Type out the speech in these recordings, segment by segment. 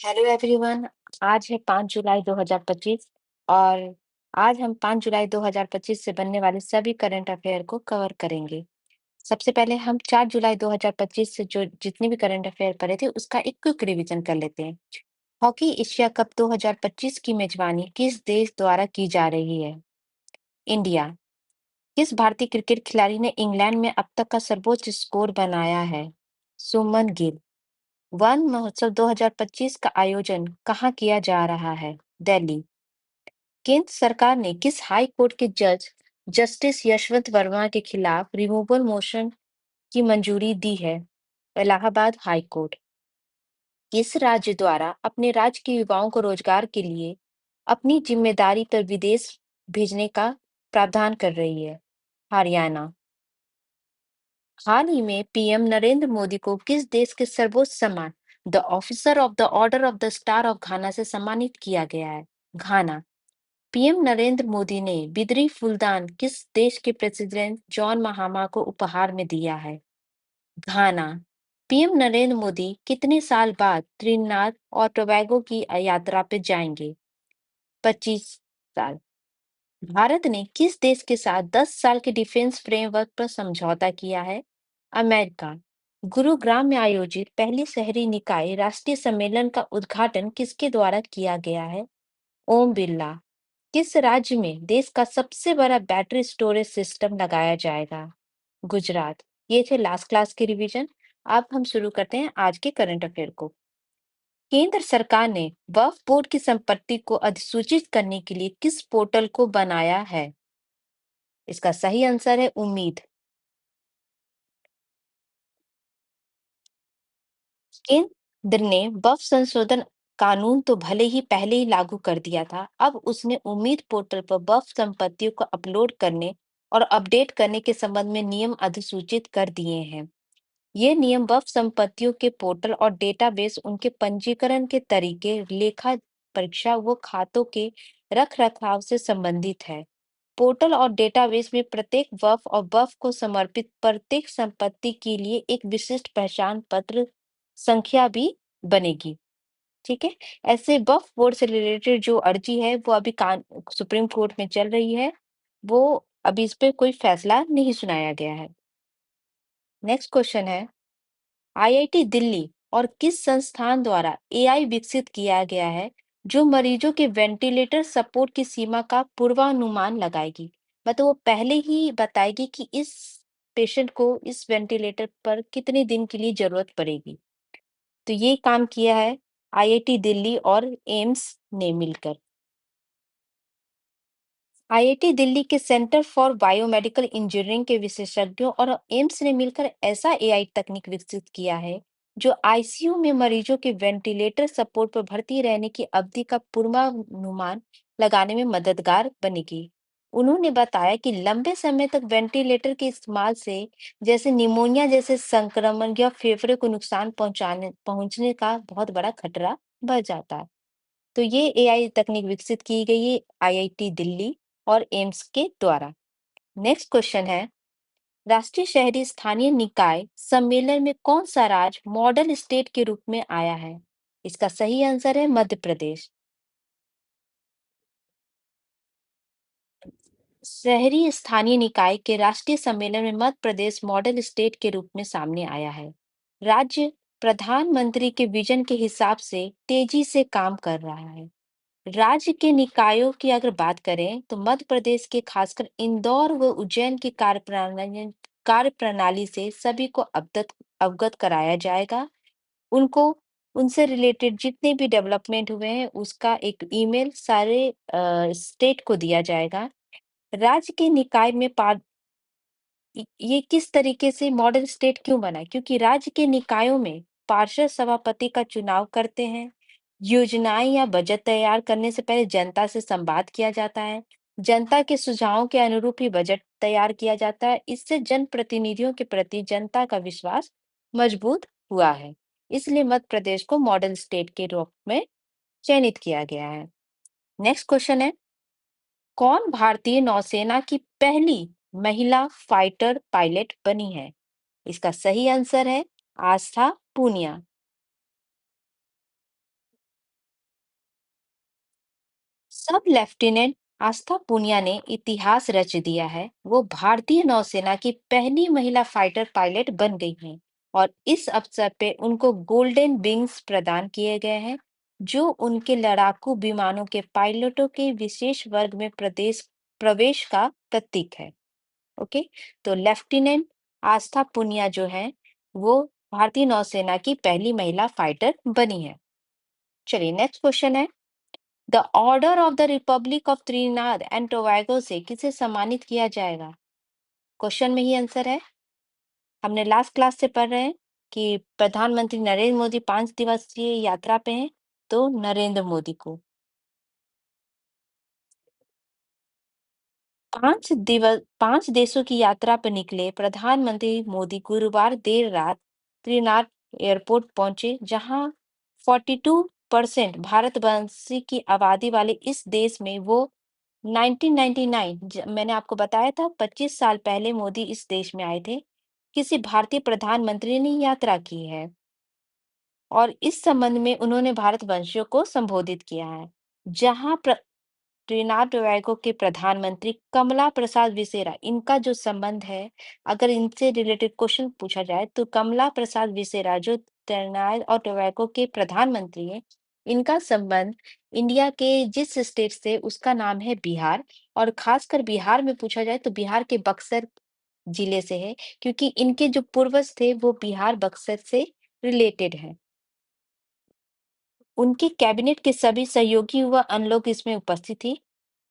Hello everyone. आज है 5 जुलाई 2025 और आज हम 5 जुलाई 2025 से बनने वाले सभी करंट अफेयर को कवर करेंगे। सबसे पहले हम 4 जुलाई 2025 से जो जितने भी करंट अफेयर पढ़े थे उसका एक क्विक रिवीजन कर लेते हैं। हॉकी एशिया कप 2025 की मेजबानी किस देश द्वारा की जा रही है? इंडिया। किस भारतीय क्रिकेट खिलाड़ी ने इंग्लैंड में अब तक का सर्वोच्च स्कोर बनाया है? सुमन गिल। वन महोत्सव 2025 का आयोजन कहाँ किया जा रहा है? दिल्ली। केंद्र सरकार ने किस हाई कोर्ट के जज जस्टिस यशवंत वर्मा के खिलाफ रिमूवल मोशन की मंजूरी दी है? Allahabad high court. किस राज्य द्वारा अपने राज्य के युवाओं को रोजगार के लिए अपनी जिम्मेदारी पर विदेश भेजने का प्रावधान कर रही है? हरियाणा। हाल ही में पीएम नरेंद्र मोदी को किस देश के सर्वोच्च सम्मान the officer of the order of the star of घाना से सम्मानित किया गया है? घाना। पीएम नरेंद्र मोदी ने बिदरी फूलदान किस देश के प्रेसिडेंट जॉन महामा को उपहार में दिया है? घाना। पीएम नरेंद्र मोदी कितने साल बाद त्रिनाद और टोबैगो की यात्रा पे जाएंगे? 25 साल। भारत ने किस देश के साथ 10 साल के डिफेंस फ्रेमवर्क पर समझौता किया है? अमेरिका। गुरुग्राम में आयोजित पहली शहरी निकाय राष्ट्रीय सम्मेलन का उद्घाटन किसके द्वारा किया गया है? ओम बिरला। किस राज्य में देश का सबसे बड़ा बैटरी स्टोरेज सिस्टम लगाया जाएगा? गुजरात। ये थे लास्ट क्लास के रिवीजन। अब हम शुरू करते हैं आज के करंट अफेयर को। केंद्र सरकार ने वक्फ बोर्ड की संपत्ति को अधिसूचित करने के लिए किस पोर्टल को बनाया है? इसका सही आंसर है उम्मीद। केंद्र ने वक्फ संशोधन कानून तो भले ही पहले ही लागू कर दिया था, अब उसने उम्मीद पोर्टल पर वक्फ संपत्तियों को अपलोड करने और अपडेट करने के संबंध में नियम अधिसूचित कर दिए हैं। ये नियम वक्फ संपत्तियों के पोर्टल और डेटाबेस, उनके पंजीकरण के तरीके, लेखा परीक्षा व खातों के रख रखाव से संबंधित है। पोर्टल और डेटाबेस में प्रत्येक वक्फ और वक्फ को समर्पित प्रत्येक संपत्ति के लिए एक विशिष्ट पहचान पत्र संख्या भी बनेगी। ठीक है। ऐसे वक्फ बोर्ड से रिलेटेड जो अर्जी है वो अभी सुप्रीम कोर्ट में चल रही है। वो अभी इस पे कोई फैसला नहीं सुनाया गया है। नेक्स्ट क्वेश्चन है, आईआईटी दिल्ली और किस संस्थान द्वारा एआई विकसित किया गया है जो मरीजों के वेंटिलेटर सपोर्ट की सीमा का पूर्वानुमान लगाएगी? मतलब वो पहले ही बताएगी कि इस पेशेंट को इस वेंटिलेटर पर कितने दिन के लिए जरूरत पड़ेगी। तो ये काम किया है आईआईटी दिल्ली और एम्स ने मिलकर। आईआईटी दिल्ली के सेंटर फॉर बायोमेडिकल इंजीनियरिंग के विशेषज्ञों और एम्स ने मिलकर ऐसा एआई तकनीक विकसित किया है जो आईसीयू में मरीजों के वेंटिलेटर सपोर्ट पर भर्ती रहने की अवधि का पूर्वानुमान लगाने में मददगार बनेगी। उन्होंने बताया कि लंबे समय तक वेंटिलेटर के इस्तेमाल से जैसे निमोनिया जैसे संक्रमण या फेफड़े को नुकसान पहुंचने का बहुत बड़ा खतरा बढ़ जाता है। तो ये एआई तकनीक विकसित की गई है आईआईटी दिल्ली और एम्स के द्वारा। नेक्स्ट क्वेश्चन है, राष्ट्रीय शहरी स्थानीय निकाय सम्मेलन में कौन सा राज्य मॉडल स्टेट के रूप में आया है? इसका सही आंसर है मध्य प्रदेश। शहरी स्थानीय निकाय के राष्ट्रीय सम्मेलन में मध्य प्रदेश मॉडल स्टेट के रूप में सामने आया है। राज्य प्रधानमंत्री के विजन के हिसाब से तेजी से काम कर रहा है। राज्य के निकायों की अगर बात करें तो मध्य प्रदेश के खासकर इंदौर व उज्जैन की कार्यप्रणाली से सभी को अवगत अवगत कराया जाएगा। उनको उनसे रिलेटेड जितने भी डेवलपमेंट हुए हैं उसका एक ईमेल सारे स्टेट को दिया जाएगा। राज्य के निकाय में ये किस तरीके से मॉडल स्टेट क्यों बना? क्योंकि राज्य के निकायों में पार्षद सभापति का चुनाव करते हैं। योजनाएं या बजट तैयार करने से पहले जनता से संवाद किया जाता है। जनता के सुझावों के अनुरूप ही बजट तैयार किया जाता है। इससे जनप्रतिनिधियों के प्रति जनता का विश्वास मजबूत हुआ है। इसलिए मध्य प्रदेश को मॉडल स्टेट के रूप में चयनित किया गया है। नेक्स्ट क्वेश्चन है, कौन भारतीय नौसेना की पहली महिला फाइटर पायलट बनी है? इसका सही आंसर है आस्था पूनिया। सब लेफ्टिनेंट आस्था पूनिया ने इतिहास रच दिया है। वो भारतीय नौसेना की पहली महिला फाइटर पायलट बन गई हैं और इस अवसर पे उनको गोल्डन विंग्स प्रदान किए गए हैं, जो उनके लड़ाकू विमानों के पायलटों के विशेष वर्ग में प्रदेश प्रवेश का प्रतीक है। ओके, तो लेफ्टिनेंट आस्था पुनिया जो है वो भारतीय नौसेना की पहली महिला फाइटर बनी है। चलिए नेक्स्ट क्वेश्चन है, the order of the Republic of त्रिनाद and Tobago से किसे सम्मानित किया जाएगा? क्वेश्चन में ही आंसर है। हमने लास्ट क्लास से पढ़ रहे हैं कि प्रधानमंत्री नरेंद्र मोदी 5 दिवसीय यात्रा पे हैं, तो नरेंद्र मोदी को। 5 देशों की यात्रा पर निकले प्रधानमंत्री मोदी गुरुवार देर रात त्रिनाद एयरपोर्ट पहुंचे, जहां 42% भारतवंशी की आबादी वाले इस देश में वो 1999 मैंने आपको बताया था 25 साल पहले मोदी इस देश में आए थे। किसी भारतीय प्रधानमंत्री ने यात्रा की है और इस संबंध में उन्होंने भारतवंशियों को संबोधित किया है। जहां ट्रिनिडाद टोबैगो के प्रधानमंत्री कमला प्रसाद विसेरा, इनका जो संबंध है, अगर इनसे रिलेटेड क्वेश्चन पूछा जाए तो कमला प्रसाद विसेरा जो ट्रिनिडाद और टोबैगो के प्रधानमंत्री हैं, इनका संबंध इंडिया के जिस स्टेट से उसका नाम है बिहार, और खासकर बिहार में पूछा जाए तो बिहार के बक्सर जिले से है, क्योंकि इनके जो पूर्वज थे वो बिहार बक्सर से रिलेटेड है। उनके कैबिनेट के सभी सहयोगी व अन्य लोग इसमें उपस्थित थे।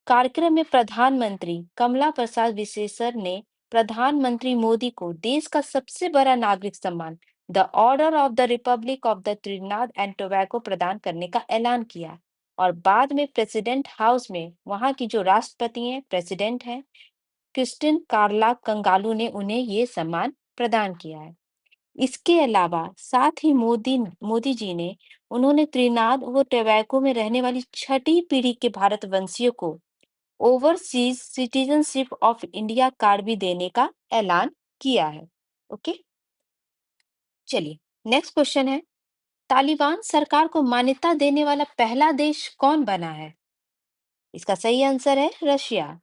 कार्यक्रम में प्रधानमंत्री कमला प्रसाद विशेषर ने प्रधानमंत्री मोदी को देश का सबसे बड़ा नागरिक सम्मान the order of the Republic of the त्रिनाद and Tobago प्रदान करने का ऐलान किया, और बाद में प्रेसिडेंट हाउस में वहां की जो राष्ट्रपति हैं, प्रेसिडेंट हैं, क्रिस्टिन कार्ला कंगालू ने उन्हें ये सम्मान प्रदान किया है। इसके अलावा साथ ही मोदी जी ने उन्होंने त्रिनाद व टोबैगो में रहने वाली छठी पीढ़ी के भारतवंशियों को overseas citizenship of India card भी देने का ऐलान किया है। ओके, चलिए नेक्स्ट क्वेश्चन है, तालिबान सरकार को मान्यता देने वाला पहला देश कौन बना है? इसका सही आंसर है रशिया।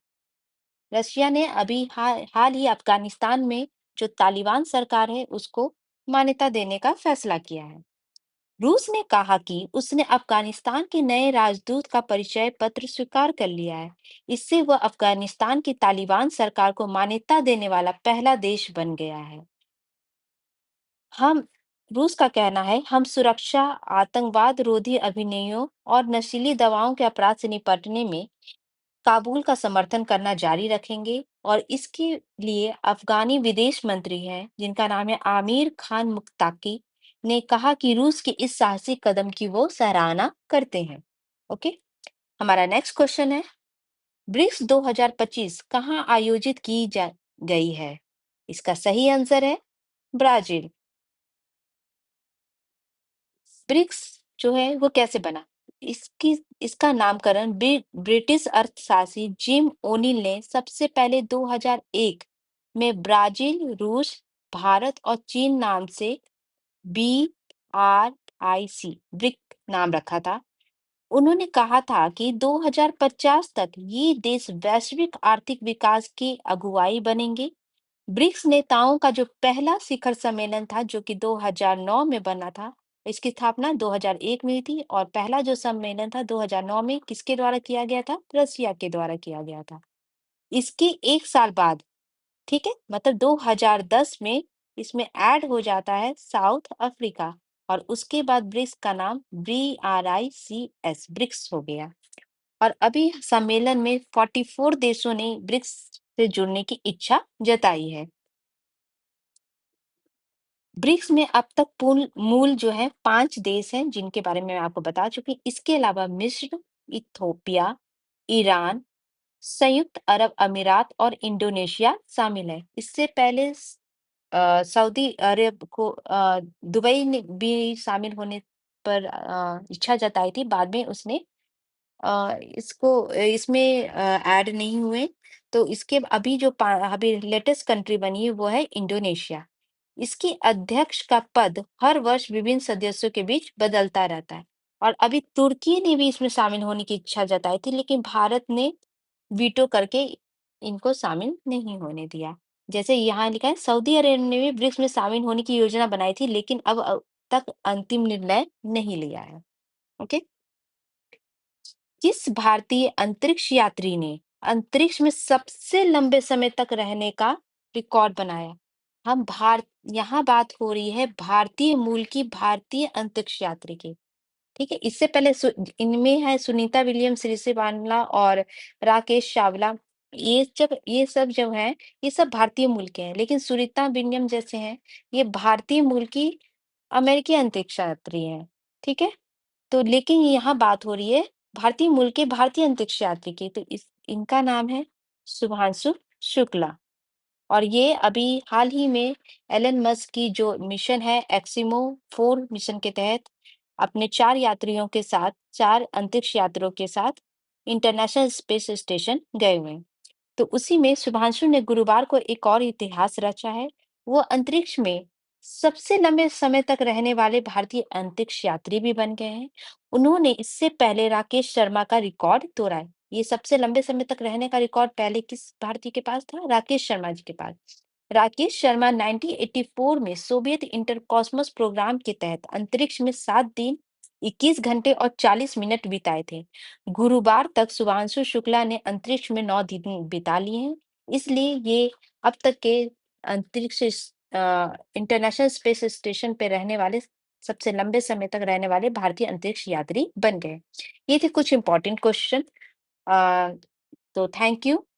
रशिया ने अभी हाल ही अफगानिस्तान में जो तालिबान सरकार है उसको मान्यता देने का फैसला किया है। रूस ने कहा कि उसने अफगानिस्तान के नए राजदूत का परिचय पत्र स्वीकार कर लिया है। इससे वह अफगानिस्तान की तालिबान सरकार को मान्यता देने वाला पहला देश बन गया है। हम रूस का कहना है, हम सुरक्षा, आतंकवाद रोधी अभियानों और नशीली दवाओं के अपराध से निपटने में काबुल का समर्थन करना जारी रखेंगे, और इसके लिए अफगानी विदेश मंत्री हैं जिनका नाम है आमिर खान मुत्ताकी, ने कहा कि रूस के इस साहसिक कदम की वो सराहना करते हैं। ओके, हमारा नेक्स्ट क्वेश्चन है, ब्रिक्स 2025 कहाँ आयोजित की जा गई है? इसका सही आंसर है ब्राजील। ब्रिक्स जो है वो कैसे बना? इसकी इसका नामकरण ब्रिटिश अर्थशास्त्री जिम ओनिल ने सबसे पहले 2001 में ब्राजील, रूस, भारत और चीन नाम से BRIC ब्रिक नाम रखा था। उन्होंने कहा था कि 2050 तक ये देश वैश्विक आर्थिक विकास की अगुवाई बनेंगे। ब्रिक्स नेताओं का जो पहला शिखर सम्मेलन था जो कि 2009 में बना था, इसकी स्थापना 2001 में हुई थी, और पहला जो सम्मेलन था 2009 में किसके द्वारा किया गया था? रसिया के द्वारा किया गया था। इसके एक साल बाद, ठीक है, मतलब 2010 में इसमें ऐड हो जाता है साउथ अफ्रीका, और उसके बाद ब्रिक्स का नाम BRICS ब्रिक्स हो गया। और अभी सम्मेलन में 44 देशों ने ब्रिक्स से जुड़ने की इच्छा जताई है। ब्रिक्स में अब तक मूल जो है 5 देश हैं जिनके बारे में मैं आपको बता चुकी। इसके अलावा मिस्र, इथोपिया, ईरान, संयुक्त अरब अमीरात और इंडोनेशिया शामिल है। इससे पहले सऊदी अरब को दुबई ने भी शामिल होने पर इच्छा जताई थी। बाद में उसने इसमें ऐड नहीं हुए। तो इसके अभी जो अभी लेटेस्ट कंट्री बनी है वो है इंडोनेशिया। इसकी अध्यक्ष का पद हर वर्ष विभिन्न सदस्यों के बीच बदलता रहता है। और अभी तुर्की ने भी इसमें शामिल होने की इच्छा जताई थी, लेकिन भारत ने वीटो करके इनको शामिल नहीं होने दिया। जैसे यहाँ लिखा है, सऊदी अरब ने भी ब्रिक्स में शामिल होने की योजना बनाई थी, लेकिन अब तक अंतिम निर्णय नहीं लिया है। ओके। किस भारतीय अंतरिक्ष यात्री ने अंतरिक्ष में सबसे लंबे समय तक रहने का रिकॉर्ड बनाया? हम भारत यहाँ बात हो रही है भारतीय मूल की भारतीय अंतरिक्ष यात्री की। ठीक है, इससे पहले इनमें है सुनीता विलियम्स, ऋषि बांगला और राकेश चावला। ये सब जो है, ये सब भारतीय मूल के हैं, लेकिन सुनीता विलियम जैसे हैं, ये भारतीय मूल की अमेरिकी अंतरिक्ष यात्री हैं। ठीक है, तो लेकिन यहाँ बात हो रही है भारतीय मूल के भारतीय अंतरिक्ष यात्री की, तो इनका नाम है शुभांशु शुक्ला। और ये अभी हाल ही में एलन मस्क की जो मिशन है एक्सिमो 4 मिशन के तहत अपने 4 यात्रियों के साथ, 4 अंतरिक्ष यात्रियों के साथ इंटरनेशनल स्पेस स्टेशन गए हुए हैं। तो उसी में शुभांशु ने गुरुवार को एक और इतिहास रचा है। वो अंतरिक्ष में सबसे लंबे समय तक रहने वाले भारतीय अंतरिक्ष यात्री भी बन गए हैं। उन्होंने इससे पहले राकेश शर्मा का रिकॉर्ड तोड़ा है। ये सबसे लंबे समय तक रहने का रिकॉर्ड पहले किस भारतीय के पास था? राकेश शर्मा जी के पास। राकेश शर्मा 1984 में सोवियत इंटर कॉस्मोस प्रोग्राम के तहत अंतरिक्ष में 7 दिन, 21 घंटे और 40 मिनट बिताए थे। गुरुवार तक शुभांशु शुक्ला ने अंतरिक्ष में 9 दिन बिता लिए हैं। इसलिए ये अब तक के इंटरनेशनल स्पेस स्टेशन पे रहने वाले सबसे लंबे समय तक रहने वाले भारतीय अंतरिक्ष यात्री बन गए। ये थे कुछ इंपॉर्टेंट क्वेश्चन। तो थैंक यू।